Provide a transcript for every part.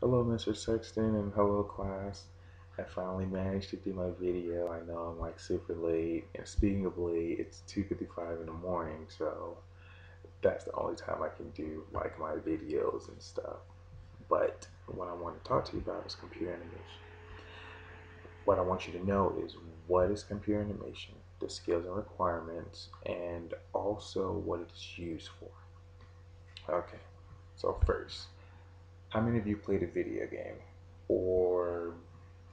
Hello, Mr. Sexton, and hello, class. I finally managed to do my video. I know I'm like super late, and speaking of late, it's 2:55 in the morning, so that's the only time I can do like my videos and stuff. But what I want to talk to you about is computer animation. What I want you to know is what is computer animation, the skills and requirements, and also what it's used for. Okay, so first, how many of you played a video game or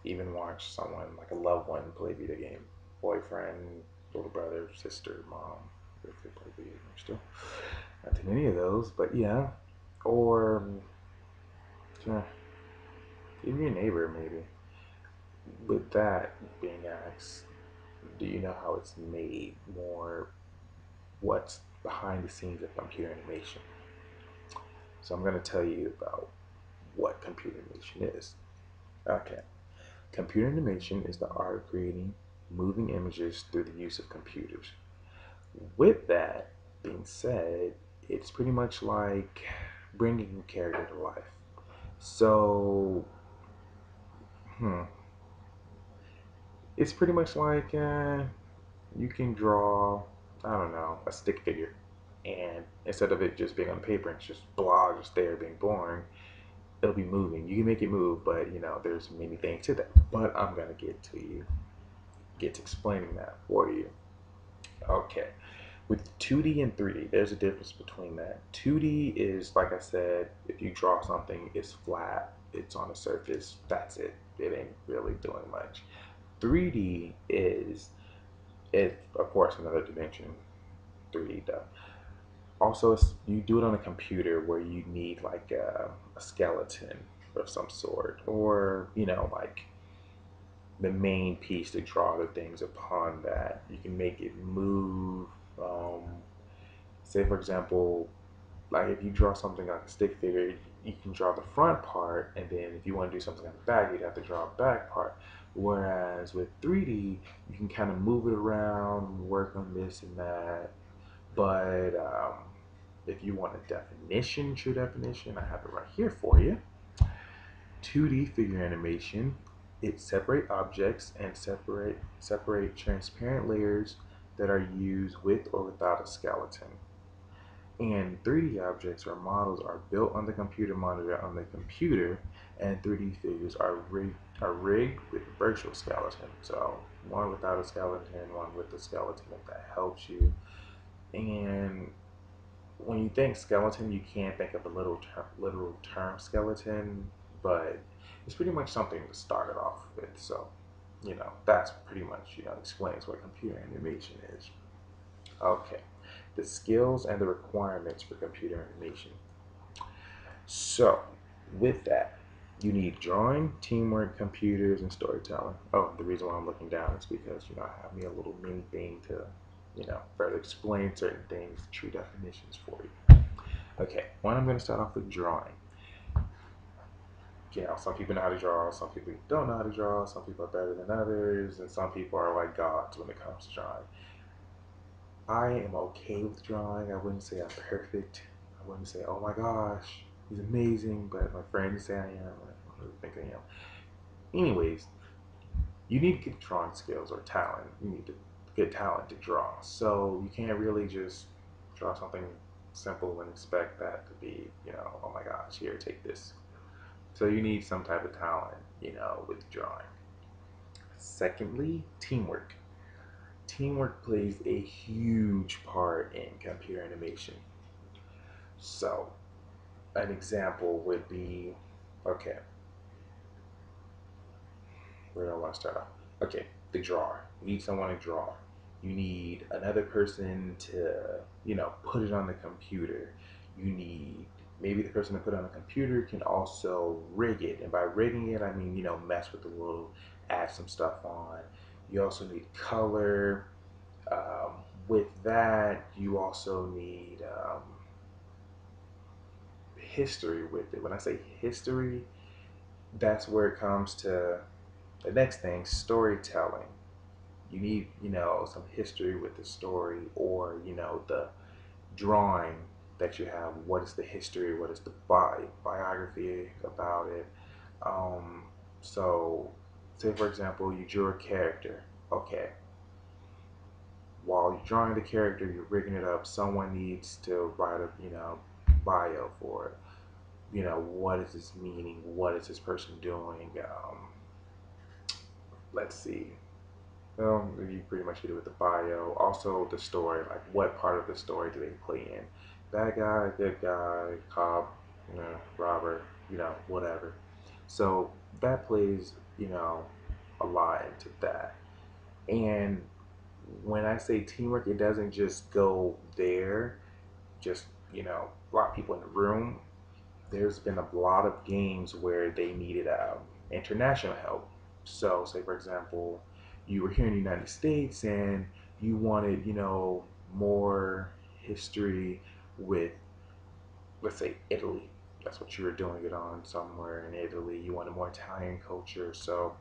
even watch someone like a loved one play a video game? Boyfriend, little brother, sister, mom, if they play video games still. Not too many of those, but yeah. Or even your neighbor, maybe. With that being asked, do you know how it's made? More what's behind the scenes of computer animation. So I'm going to tell you about what computer animation is. Okay. Computer animation is the art of creating moving images through the use of computers. With that being said, it's pretty much like bringing a character to life. So, hmm, it's pretty much like you can draw, I don't know, a stick figure. And instead of it just being on paper and it's just blah, just there being boring, it'll be moving. You can make it move, but there's many things to that. But I'm gonna get to explaining that for you. Okay. With 2D and 3D, there's a difference between that. 2D is, like I said, if you draw something, it's flat, it's on a surface, that's it. It ain't really doing much. 3D is, of course, another dimension, 3D though. Also, you do it on a computer where you need like a skeleton of some sort, or, like the main piece to draw the things upon that. You can make it move. Say, for example, like if you draw something like a stick figure, you can draw the front part, and then if you want to do something on the back, you'd have to draw a back part. Whereas with 3D, you can kind of move it around, work on this and that. But if you want a definition, true definition, I have it right here for you. 2D figure animation, it separate objects and separate transparent layers that are used with or without a skeleton. And 3D objects or models are built on the computer monitor on the computer, and 3D figures are rigged with virtual skeleton. So one without a skeleton, one with a skeleton, if that helps you. And when you think skeleton, you can't think of a literal term skeleton, but it's pretty much something to start it off with. So, that's pretty much, explains what computer animation is. Okay, the skills and the requirements for computer animation. So, with that, you need drawing, teamwork, computers, and storytelling. Oh, the reason why I'm looking down is because, I have me a little mini thing to, further explain certain things, true definitions for you. Okay, one, I'm going to start off with drawing. Some people know how to draw, some people don't know how to draw, some people are better than others, and some people are like gods when it comes to drawing. I am okay with drawing. I wouldn't say I'm perfect. I wouldn't say, oh my gosh, he's amazing, but my friends say I am. I don't really think I am. Anyways, you need good drawing skills or talent. You need good talent to draw. So you can't really just draw something simple and expect that to be, oh my gosh, here, take this. So you need some type of talent, with drawing. Secondly, teamwork. Teamwork plays a huge part in computer animation. So, an example would be, okay, where do I want to start off? Okay, the drawer. You need someone to draw. You need another person to, put it on the computer. You need maybe the person to put it on the computer can also rig it. And by rigging it, I mean, mess with the world, add some stuff on. You also need color. With that, you also need history with it. When I say history, that's where it comes to the next thing, storytelling. You need, some history with the story, or, the drawing that you have. What is the history? What is the biography about it? Um, so, say for example, you drew a character. Okay, while you're drawing the character, you're rigging it up. Someone needs to write a bio for it. What is this meaning? What is this person doing? Let's see. Well, you pretty much get it with the bio. Also, the story, like what part of the story do they play in? Bad guy, good guy, cop, robber, whatever. So that plays, a lot into that. And when I say teamwork, it doesn't just go there, just, a lot of people in the room. There's been a lot of games where they needed international help. So, say for example, you were here in the United States and you wanted, more history with, let's say, Italy. That's what you were doing it on somewhere in Italy. You wanted more Italian culture. So,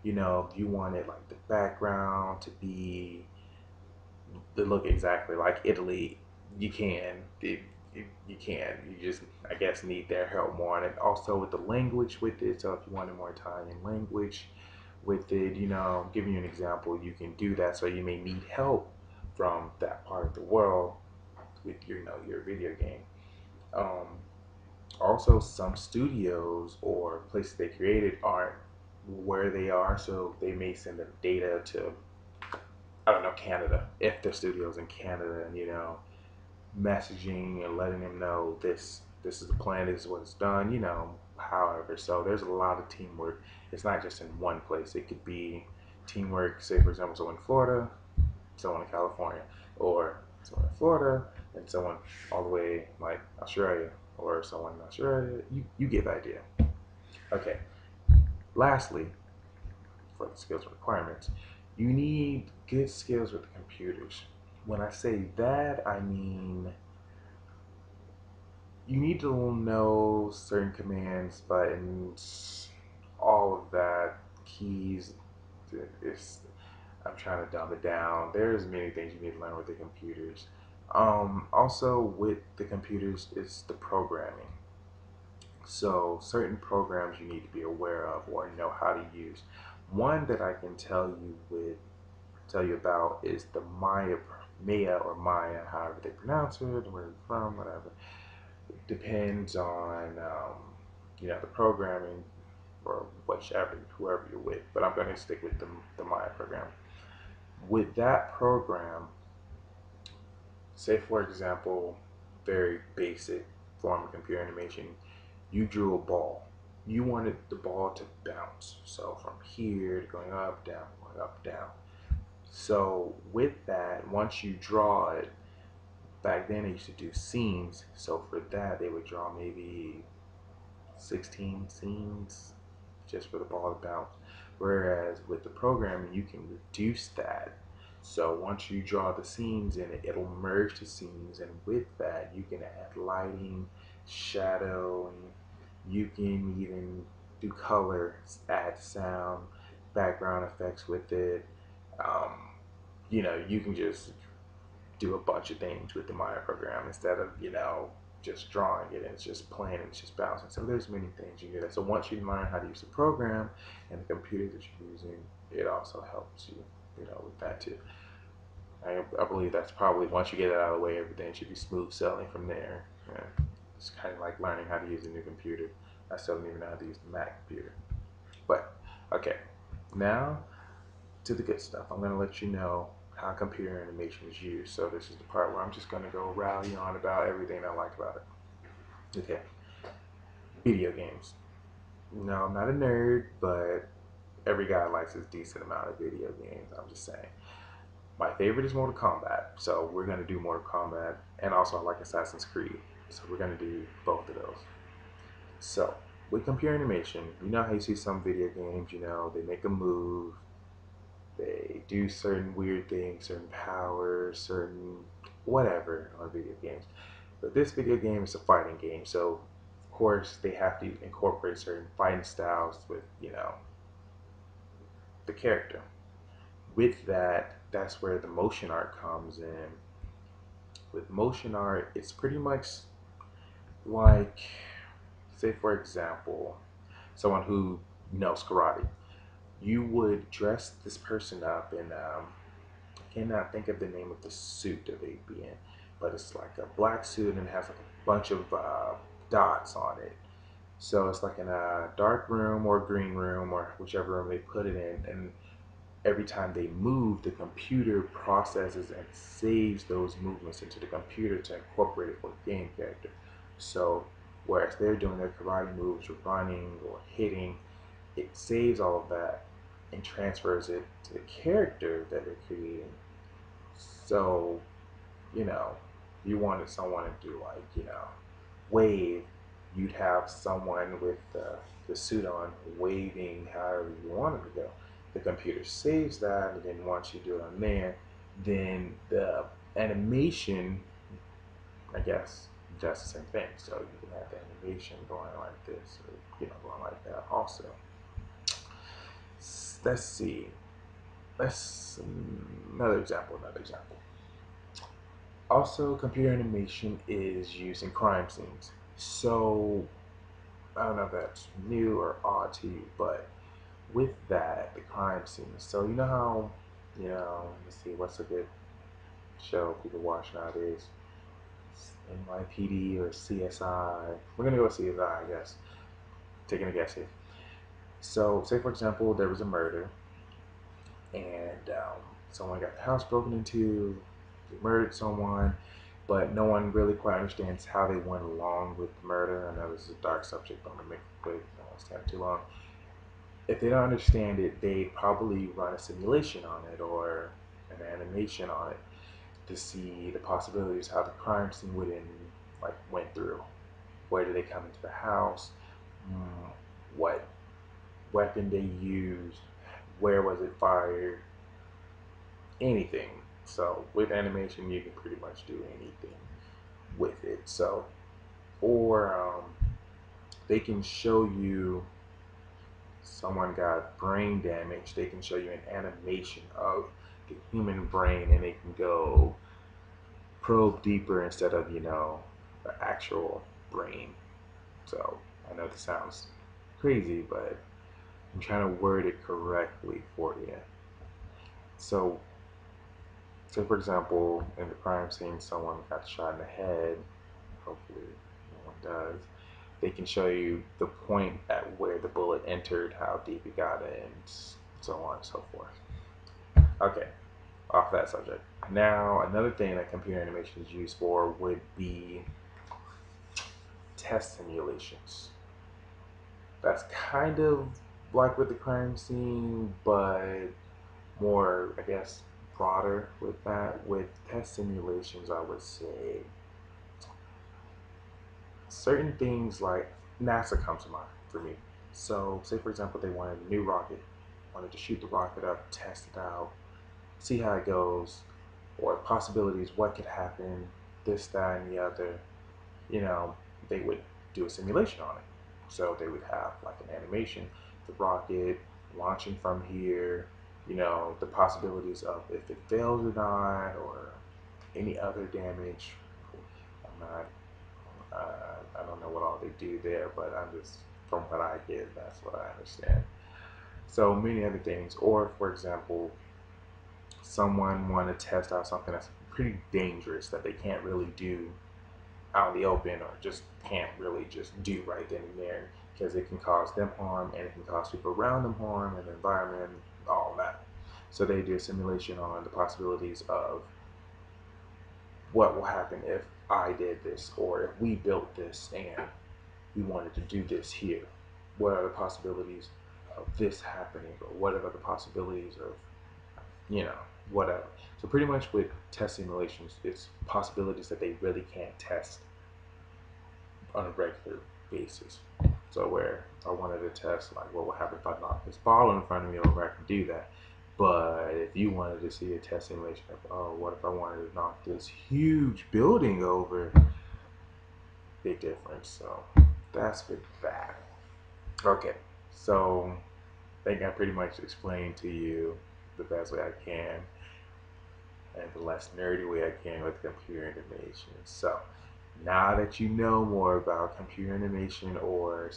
you wanted like the background to be to look exactly like Italy. You can. You can. You just, I guess, need their help more. And also with the language with it. So if you wanted more Italian language with it, I'm giving you an example. You can do that. So you may need help from that part of the world with your video game. Um, Also, some studios or places they created aren't where they are, so they may send them data to, I don't know, Canada, if the studio's in Canada, and messaging and letting them know this is the plan, this is what it's done, however. So there's a lot of teamwork. It's not just in one place. It could be teamwork, say for example, someone in Florida, someone in California, or someone in Florida and someone all the way like Australia, or someone in Australia. You get the idea. Okay. Lastly, for the skills requirements, you need good skills with computers. When I say that, I mean you need to know certain commands, buttons, all of that, keys. It's, I'm trying to dumb it down. There's many things you need to learn with the computers. Also, with the computers, it's the programming. So, certain programs you need to be aware of or know how to use. One that I can tell you about is the Maya or Maya, however they pronounce it, where it's from, whatever. It depends on the programming or whoever you're with. But I'm going to stick with the Maya program. With that program, say for example, very basic form of computer animation, you drew a ball. You wanted the ball to bounce. So from here, going up, down, going up, down. So with that, once you draw it, back then they used to do scenes. So for that, they would draw maybe 16 scenes just for the ball to bounce. Whereas with the programming, you can reduce that. So once you draw the scenes in it, it'll merge the scenes, and with that, you can add lighting, shadow, and you can even do color, add sound, background effects with it. Um, you can just do a bunch of things with the Maya program instead of, just drawing it and it's just playing and it's just bouncing. So there's many things you do that. So once you learn how to use the program and the computer that you're using, it also helps you, with that too. I believe that's probably, once you get it out of the way, everything should be smooth sailing from there. Yeah. It's kind of like learning how to use a new computer. I still don't even know how to use the Mac computer. But, okay, now to the good stuff. I'm going to let you know how computer animation is used. So this is the part where I'm just going to go rally on about everything I like about it. Okay, video games. No, I'm not a nerd, but every guy likes a decent amount of video games. I'm just saying. My favorite is Mortal Kombat, so we're going to do Mortal Kombat, and also I like Assassin's Creed, so we're going to do both of those. So, with computer animation, you know how you see some video games, they make a move, they do certain weird things, certain powers, certain whatever on video games. But this video game is a fighting game, so of course they have to incorporate certain fighting styles with, the character. With that, that's where the motion art comes in. With motion art, it's pretty much Like, say for example, someone who knows karate, you would dress this person up in I cannot think of the name of the suit that they'd be in, but it's like a black suit and it has like a bunch of dots on it. So it's like in a dark room or green room or whichever room they put it in, and every time they move, the computer processes and saves those movements into the computer to incorporate it for the game character. So whereas they're doing their karate moves or running or hitting, it saves all of that and transfers it to the character that they're creating. So, you know, you wanted someone to do like, wave, you'd have someone with the suit on waving however you want them to go. The computer saves that, and then once you do it on there, then the animation, I guess, does the same thing. So you can have the animation going like this, or going like that. Also, let's see. Let's another example. Another example. Also, computer animation is used in crime scenes. So I don't know if that's new or odd to you, but with that, the crime scenes. So you know how, let's see, what's a good show people watch nowadays? NYPD or CSI. We're gonna go with CSI, I guess. Taking a guess here. So, say for example, there was a murder, and someone got the house broken into. They murdered someone, but no one really quite understands how they went along with the murder. I know this is a dark subject, but I'm gonna make it quick. I don't want to stand too long. If they don't understand it, they probably run a simulation on it or an animation on it to see the possibilities, how the crime scene went through. Where did they come into the house? What weapon they used? Where was it fired? Anything. So with animation, you can pretty much do anything with it. So, or they can show you someone got brain damage. They can show you an animation of the human brain, and they can go probe deeper instead of the actual brain. So I know this sounds crazy, but I'm trying to word it correctly for you. So, say for example, in the crime scene, someone got shot in the head. Hopefully, no one does. They can show you the point at where the bullet entered, how deep it got in, and so on and so forth. Okay, off that subject. Now, another thing that computer animation is used for would be test simulations. That's kind of like with the crime scene, but more, I guess, broader with that. With test simulations, I would say certain things like NASA comes to mind for me. So, say for example, they wanted a new rocket, wanted to shoot the rocket up, test it out, see how it goes, or possibilities, what could happen, this, that, and the other. You know, they would do a simulation on it. So they would have like an animation, the rocket launching from here, the possibilities of if it fails or not, or any other damage. I'm not, I don't know what all they do there, but I'm just, from what I get, that's what I understand. So many other things. Or, for example, someone want to test out something that's pretty dangerous that they can't really do out in the open, or just can't really just do right then and there, because it can cause them harm and it can cause people around them harm and the environment, all that. So they do a simulation on the possibilities of what will happen if I did this, or if we built this and we wanted to do this here. What are the possibilities of this happening, or what are the possibilities of, you know, whatever. So pretty much with test simulations, it's possibilities that they really can't test on a regular basis. So where I wanted to test like what would happen if I knock this ball in front of me over, I can do that. But if you wanted to see a test simulation of, oh, what if I wanted to knock this huge building over? Big difference. So that's with that. Okay, so I think I pretty much explained to you the best way I can and the less nerdy way I can with computer animation. So Now that you know more about computer animation or